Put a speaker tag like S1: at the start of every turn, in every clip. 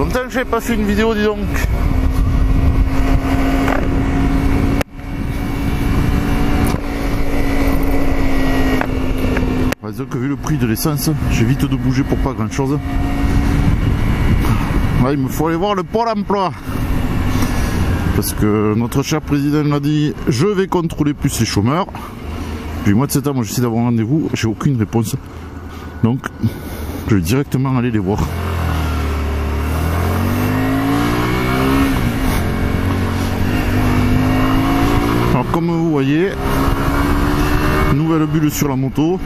S1: longtemps que j'avais pas fait une vidéo, dis donc. Disons que vu le prix de l'essence, j'évite de bouger pour pas grand chose. Là, il me faut aller voir le Pôle emploi. Parce que notre cher président m'a dit je vais contrôler plus les chômeurs. Puis mois de septembre, j'essaie d'avoir un rendez-vous, j'ai aucune réponse. Donc, je vais directement aller les voir. Alors, comme vous voyez, nouvelle bulle sur la moto.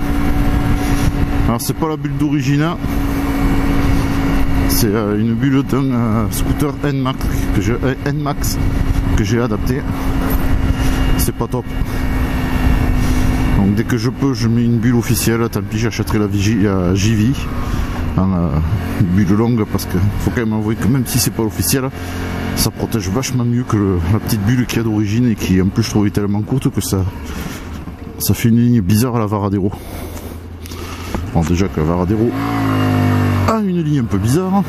S1: Alors c'est pas la bulle d'origine, c'est une bulle d'un scooter NMAX que j'ai adapté. C'est pas top. Donc dès que je peux, je mets une bulle officielle. Tant pis, j'achèterai la JV en bulle longue, parce qu'il faut quand même avouer que même si c'est pas officiel, ça protège vachement mieux que la petite bulle qu'il y a d'origine, et qui en plus je trouve tellement courte que ça fait une ligne bizarre à la Varadero. Bon, déjà que la Varadero a une ligne un peu bizarre,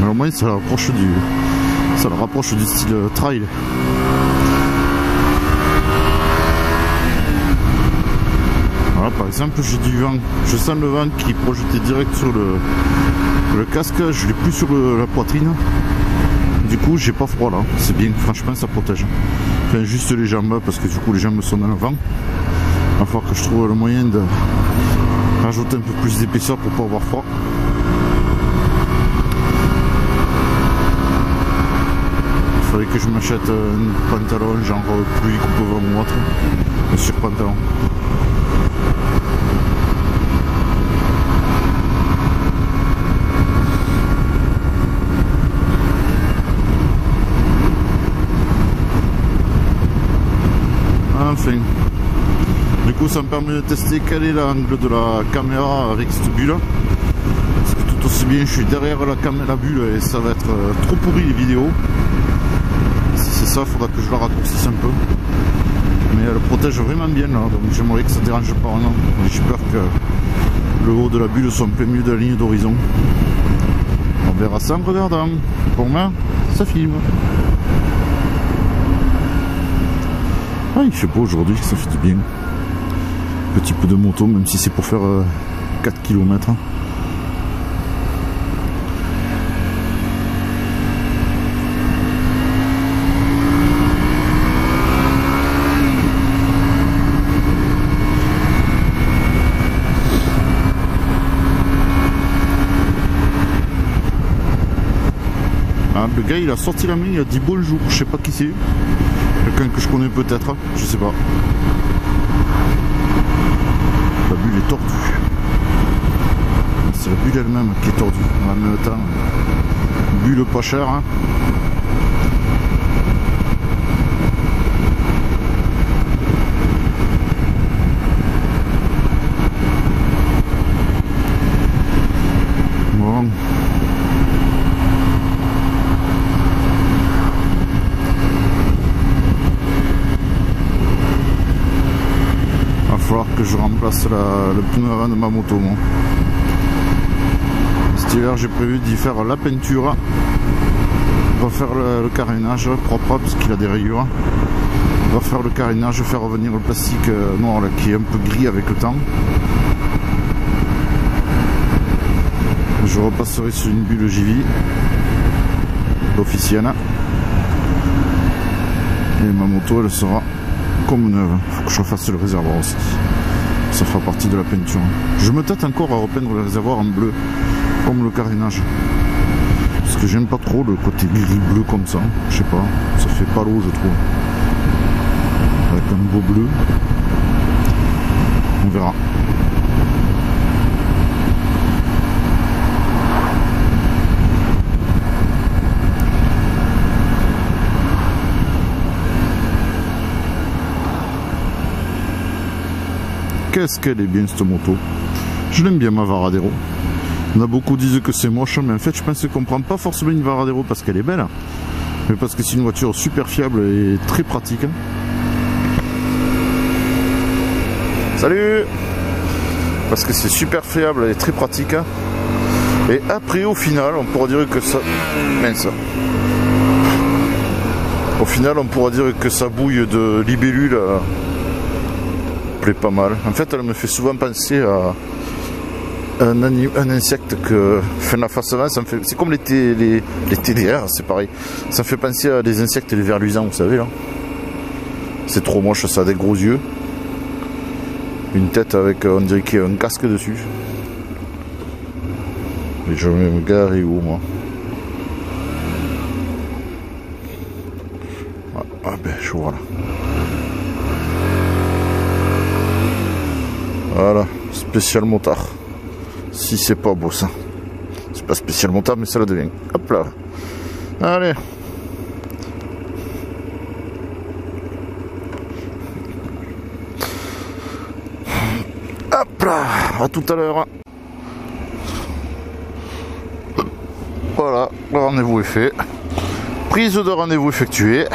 S1: mais au moins ça la rapproche du style trail. Voilà, par exemple, j'ai du vent, je sens le vent qui est projeté direct sur le casque, je l'ai plus sur la poitrine. Du coup, j'ai pas froid là, c'est bien, franchement ça protège. Enfin, juste les jambes, parce que du coup les jambes sont dans le vent. Il va falloir que je trouve le moyen de rajouter un peu plus d'épaisseur pour pas avoir froid. Il faudrait que je m'achète un pantalon genre pluie coupe vent ou autre, un surpantalon. Enfin. Du coup, ça me permet de tester quel est l'angle de la caméra avec cette bulle. Parce que tout aussi bien, je suis derrière la bulle et ça va être trop pourri les vidéos. Si c'est ça, il faudra que je la raccourcisse un peu. Mais elle protège vraiment bien là, donc j'aimerais que ça ne dérange pas vraiment. J'ai peur que le haut de la bulle soit en plein milieu de la ligne d'horizon. On verra ça en regardant. Pour moi, ça filme. Ah, il fait beau aujourd'hui, ça fait du bien. Petit peu de moto, même si c'est pour faire 4 km. Ah, le gars il a sorti la main, il a dit bonjour, je sais pas qui c'est. Quelqu'un que je connais peut-être, je sais pas. La bulle est tordue. C'est la bulle elle-même qui est tordue. En même temps, bulle pas chère. Hein. Bon. Il va falloir que je remplace le pneu avant de ma moto. Moi. Cet hiver, j'ai prévu d'y faire la peinture. On va faire le carénage propre parce qu'il a des rayures. On va faire le carénage, faire revenir le plastique noir là, qui est un peu gris avec le temps. Je repasserai sur une bulle JV officielle. Et ma moto, elle sera comme neuve. Il faut que je refasse le réservoir aussi. Ça fera partie de la peinture. Je me tâte encore à repeindre le réservoir en bleu, comme le carénage. Parce que j'aime pas trop le côté gris-bleu comme ça. Je sais pas, ça fait pas l'eau je trouve. Avec un beau bleu. On verra. Qu'est-ce qu'elle est bien cette moto. Je l'aime bien ma Varadero. On a beaucoup qui disent que c'est moche, mais en fait je pense qu'on prend pas forcément une Varadero parce qu'elle est belle, mais parce que c'est une voiture super fiable et très pratique. Salut. Parce que c'est super fiable et très pratique. Et après, au final, on pourra dire que ça... Mince. Au final, on pourra dire que sa bouille de libellule plaît pas mal. En fait, elle me fait souvent penser à un insecte que... Enfin, la face avant, ça me fait... C'est comme les TDR, c'est pareil. Ça me fait penser à des insectes, les vers luisants, vous savez, là. C'est trop moche, ça a des gros yeux. Une tête avec, on dirait qu'il y a un casque dessus. Et je vais me garer où, moi? Ah ben, je vois là. Voilà, spécial motard. Si c'est pas beau ça. C'est pas spécial motard, mais ça le devient. Hop là. Allez. Hop là. À tout à l'heure. Voilà, le rendez-vous est fait. Prise de rendez-vous effectuée.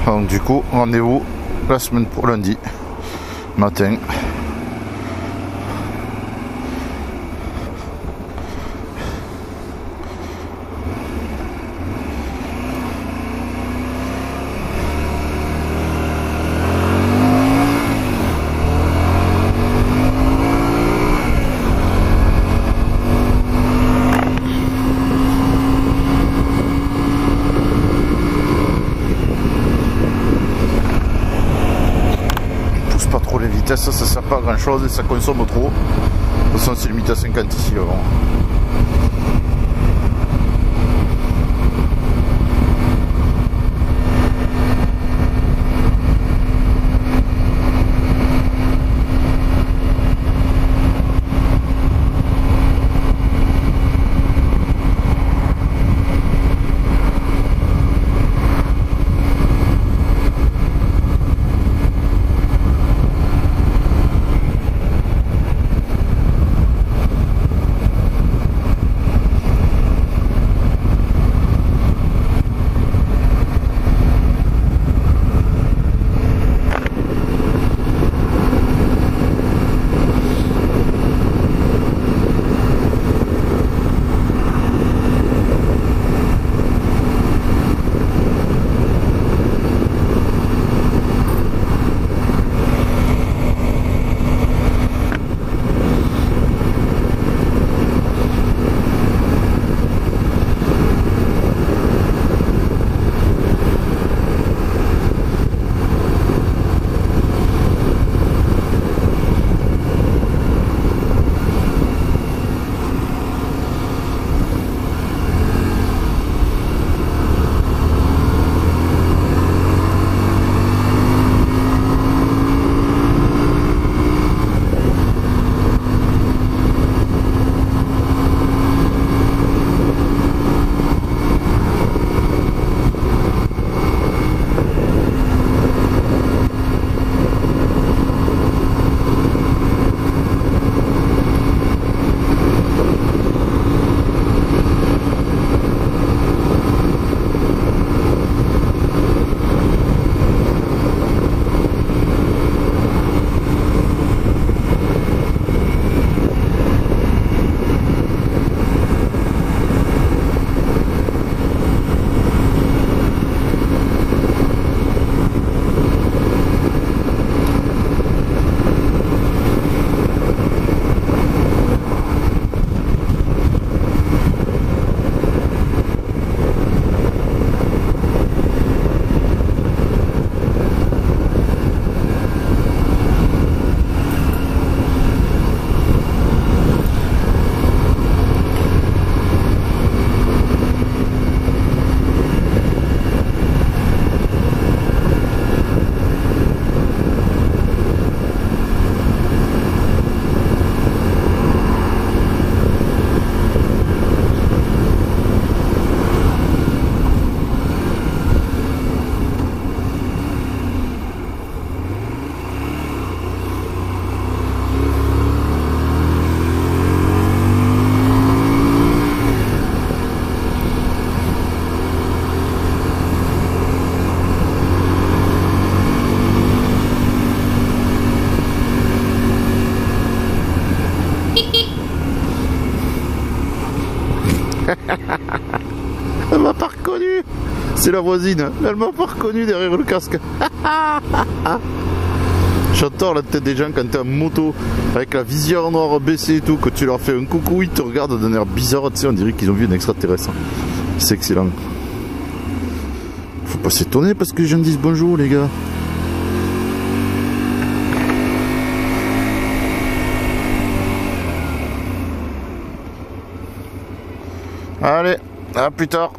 S1: Donc du coup, rendez-vous la semaine pour lundi matin. Les vitesses, ça sert pas à grand chose et ça consomme trop. De toute façon, c'est limité à 50 ici avant. C'est la voisine, elle m'a pas reconnu derrière le casque. J'adore la tête des gens quand t'es en moto avec la visière noire baissée et tout, que tu leur fais un coucou, ils te regardent d'un air bizarre, tu sais, on dirait qu'ils ont vu un extraterrestre. C'est excellent. Faut pas s'étonner parce que les gens disent bonjour les gars. Allez, à plus tard.